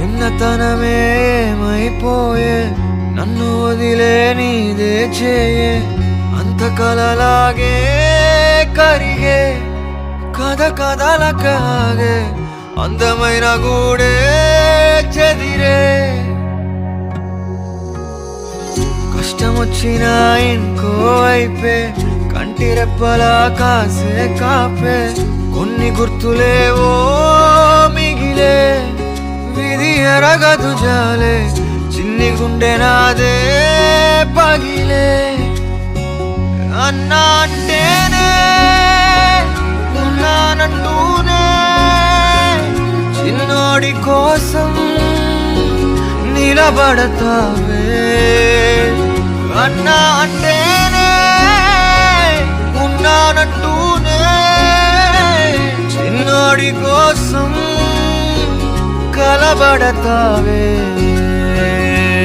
చిన్నతనమే ఏమైపోయే నన్ను వదిలే నీదే చేయే అంత కలలాగే కరిగే కథ కథలకాగే అందమైన గూడే చెదిరే కష్టమొచ్చినా ఇంకో వైపే కంటి రెప్పలా కాసే కాపే కొన్ని గుర్తులేవో మిగిలే విధి ఎరగదు జాలే చిన్ని గుండె నాదే పగిలే అన్నా అంటేనే ఉన్నానంటూనే చిన్నోడి కోసం నిలబడతావే అన్నా అంటేనే ఉన్నానంటూనే చిన్నోడి కోసం కలబడతావే